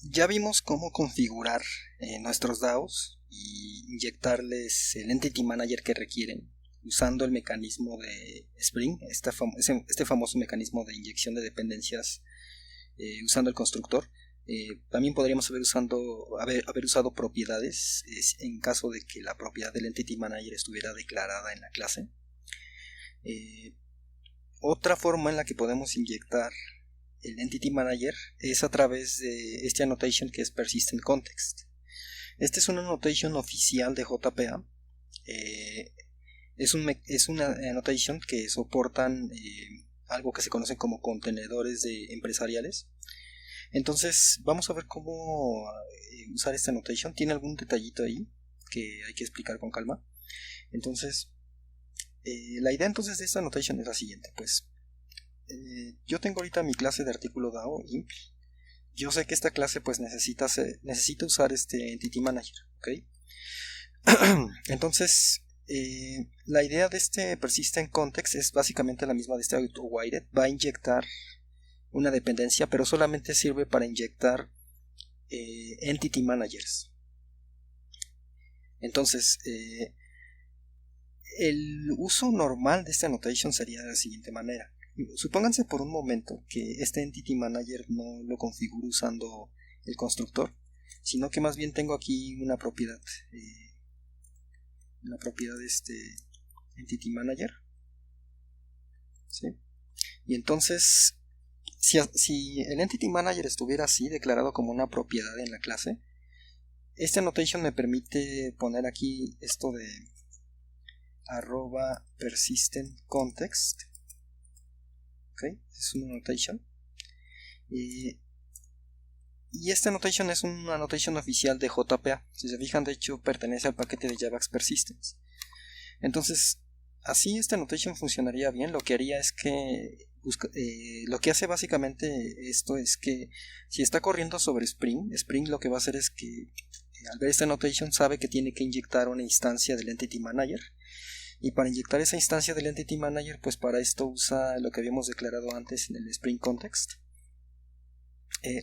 Ya vimos cómo configurar nuestros DAOs y inyectarles el Entity Manager que requieren usando el mecanismo de Spring, este famoso mecanismo de inyección de dependencias usando el constructor. También podríamos haber usado propiedades en caso de que la propiedad del Entity Manager estuviera declarada en la clase. Otra forma en la que podemos inyectar el Entity Manager es a través de este annotation que es Persistent Context. Este es una annotation oficial de JPA. Es una annotation que soportan algo que se conoce como contenedores empresariales. Entonces vamos a ver cómo usar esta annotation. Tiene algún detallito ahí que hay que explicar con calma. Entonces la idea entonces de esta annotation es la siguiente. Pues yo tengo ahorita mi clase de artículo DAO imp. Yo sé que esta clase pues necesita usar este Entity Manager, ¿ok? Entonces la idea de este Persistent Context es básicamente la misma de este AutoWired. Va a inyectar una dependencia, pero solamente sirve para inyectar Entity Managers. Entonces el uso normal de esta annotation sería de la siguiente manera. Supónganse por un momento que este Entity Manager no lo configuro usando el constructor, sino que más bien tengo aquí una propiedad de este Entity Manager, ¿sí? Y entonces si el Entity Manager estuviera así declarado como una propiedad en la clase, este annotation me permite poner aquí esto de @persistent context. Ok, es una annotation. Y esta annotation es una annotation oficial de JPA. Si se fijan, de hecho, pertenece al paquete de Javax Persistence. Entonces, así esta annotation funcionaría bien. Lo que haría es que lo que hace básicamente esto es que si está corriendo sobre Spring lo que va a hacer es que al ver esta annotation sabe que tiene que inyectar una instancia del Entity Manager. Y para inyectar esa instancia del Entity Manager, pues para esto usa lo que habíamos declarado antes en el Spring Context.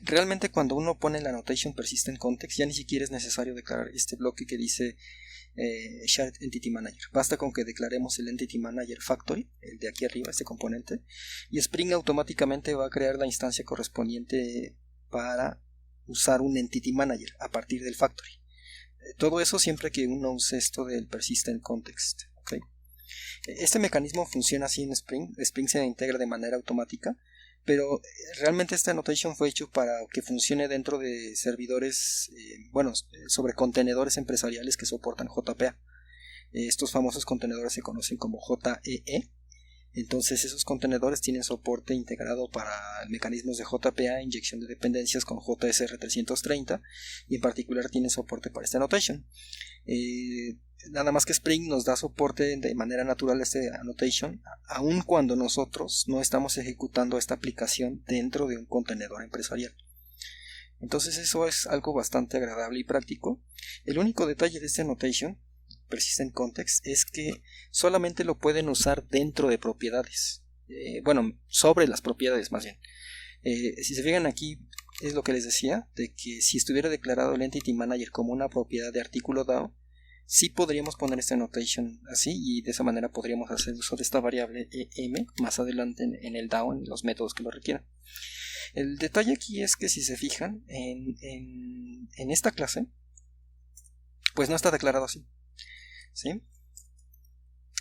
Realmente cuando uno pone la annotation Persistent Context ya ni siquiera es necesario declarar este bloque que dice Shared Entity Manager. Basta con que declaremos el Entity Manager Factory, el de aquí arriba, este componente, y Spring automáticamente va a crear la instancia correspondiente para usar un Entity Manager a partir del Factory. Todo eso siempre que uno use esto del Persistent Context. ¿Okay? Este mecanismo funciona así en Spring. Spring se integra de manera automática, pero realmente esta annotation fue hecho para que funcione dentro de servidores, sobre contenedores empresariales que soportan JPA. Estos famosos contenedores se conocen como JEE. Entonces esos contenedores tienen soporte integrado para mecanismos de JPA, inyección de dependencias con JSR 330 y en particular tienen soporte para esta annotation. Nada más que Spring nos da soporte de manera natural a este annotation, aun cuando nosotros no estamos ejecutando esta aplicación dentro de un contenedor empresarial. Entonces eso es algo bastante agradable y práctico. El único detalle de este annotation Persistent Context es que solamente lo pueden usar dentro de propiedades, sobre las propiedades más bien. Si se fijan aquí es lo que les decía, de que si estuviera declarado el Entity Manager como una propiedad de artículo DAO, sí podríamos poner esta annotation así y de esa manera podríamos hacer uso de esta variable em más adelante en el DAO, en los métodos que lo requieran. El detalle aquí es que si se fijan en esta clase, pues no está declarado así, ¿sí?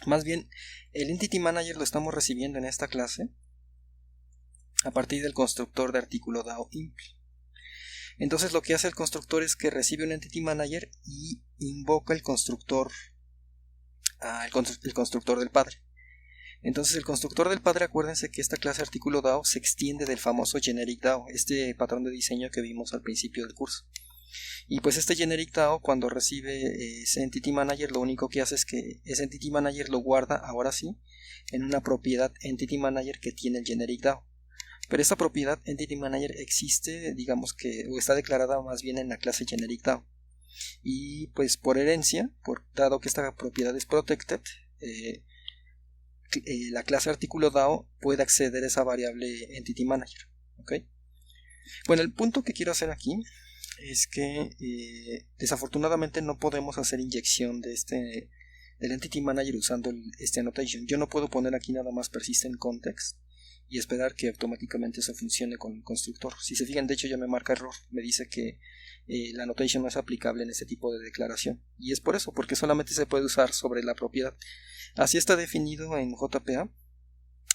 Más bien, el Entity Manager lo estamos recibiendo en esta clase a partir del constructor de artículo DAO imp. Entonces lo que hace el constructor es que recibe un Entity Manager y invoca el constructor del padre. Entonces el constructor del padre, acuérdense que esta clase artículo DAO se extiende del famoso generic DAO, este patrón de diseño que vimos al principio del curso. Y pues este generic DAO, cuando recibe ese Entity Manager, lo único que hace es que ese Entity Manager lo guarda, ahora sí, en una propiedad Entity Manager que tiene el generic DAO. Pero esta propiedad Entity Manager existe, digamos que, o está declarada más bien en la clase generic DAO. Y pues por herencia, dado que esta propiedad es protected, la clase artículo DAO puede acceder a esa variable Entity Manager. ¿Okay? Bueno, el punto que quiero hacer aquí es que desafortunadamente no podemos hacer inyección del Entity Manager usando este annotation. Yo no puedo poner aquí nada más persistent context y esperar que automáticamente eso funcione con el constructor. Si se fijan, de hecho ya me marca error, me dice que la annotation no es aplicable en este tipo de declaración, y es por eso, porque solamente se puede usar sobre la propiedad. Así está definido en JPA,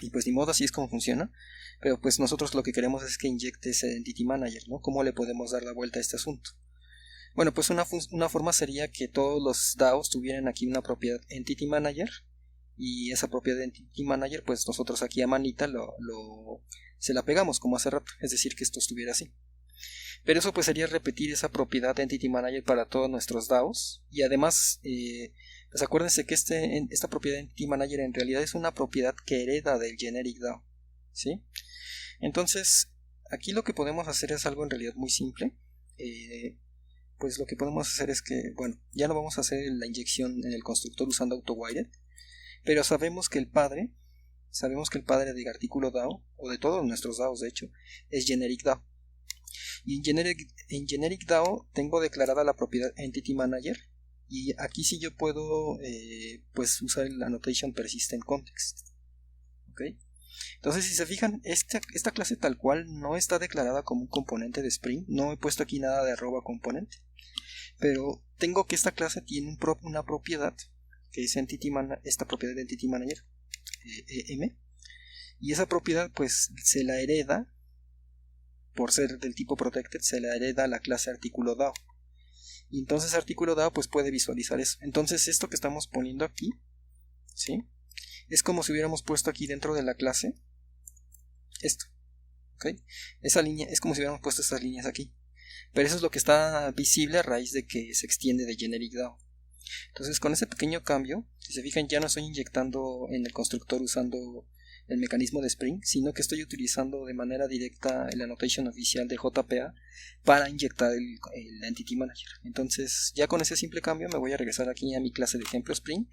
y pues ni modo, así es como funciona. Pero pues nosotros lo que queremos es que inyecte ese Entity Manager, ¿no? ¿Cómo le podemos dar la vuelta a este asunto? Bueno, pues una forma sería que todos los DAOs tuvieran aquí una propiedad Entity Manager, y esa propiedad Entity Manager, pues nosotros aquí a manita se la pegamos como hace rato, es decir, que esto estuviera así. Pero eso pues sería repetir esa propiedad Entity Manager para todos nuestros DAOs, y además pues acuérdense que esta propiedad Entity Manager en realidad es una propiedad que hereda del generic DAO, ¿sí? Entonces aquí lo que podemos hacer es algo en realidad muy simple. Pues lo que podemos hacer es que, bueno, ya no vamos a hacer la inyección en el constructor usando AutoWired, pero sabemos que el padre del artículo DAO, o de todos nuestros DAOs de hecho, es generic DAO. Y en generic DAO tengo declarada la propiedad Entity Manager, y aquí sí yo puedo pues usar el annotation persistent context. ¿Ok? Entonces, si se fijan, esta clase tal cual no está declarada como un componente de Spring. No he puesto aquí nada de @componente, pero tengo que esta clase tiene una propiedad que es esta propiedad de Entity Manager EM, y esa propiedad pues se la hereda, por ser del tipo protected, se la hereda a la clase artículo DAO, y entonces artículo DAO pues puede visualizar eso. Entonces esto que estamos poniendo aquí, ¿sí?, es como si hubiéramos puesto aquí dentro de la clase esto, ¿ok? Esa línea es como si hubiéramos puesto estas líneas aquí, pero eso es lo que está visible a raíz de que se extiende de generic DAO. Entonces con ese pequeño cambio, si se fijan, ya no estoy inyectando en el constructor usando el mecanismo de Spring, sino que estoy utilizando de manera directa el annotation oficial de JPA para inyectar el Entity Manager. Entonces ya con ese simple cambio me voy a regresar aquí a mi clase de ejemplo Spring,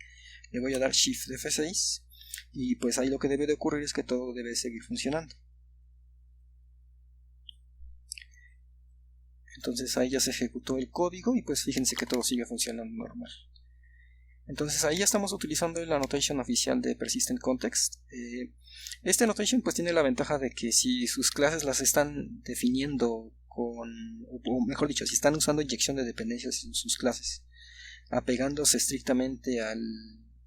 le voy a dar Shift F6, y pues ahí lo que debe de ocurrir es que todo debe seguir funcionando. Entonces ahí ya se ejecutó el código y pues fíjense que todo sigue funcionando normal. Entonces ahí ya estamos utilizando el annotation oficial de persistent context. Este annotation pues tiene la ventaja de que si sus clases las están definiendo o mejor dicho, si están usando inyección de dependencias en sus clases, apegándose estrictamente al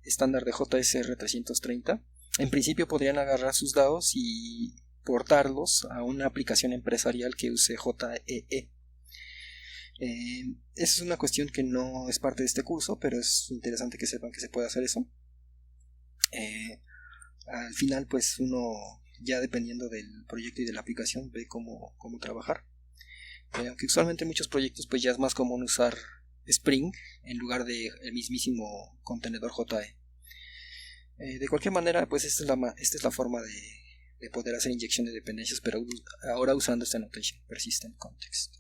estándar de JSR 330, en principio podrían agarrar sus DAOs y portarlos a una aplicación empresarial que use JEE. Esa es una cuestión que no es parte de este curso, pero es interesante que sepan que se puede hacer eso. Al final pues uno, ya dependiendo del proyecto y de la aplicación, ve cómo trabajar. Aunque usualmente en muchos proyectos pues ya es más común usar Spring en lugar de el mismísimo contenedor JE. De cualquier manera, pues esta es la forma de poder hacer inyección de dependencias, pero ahora usando esta annotation persistent context.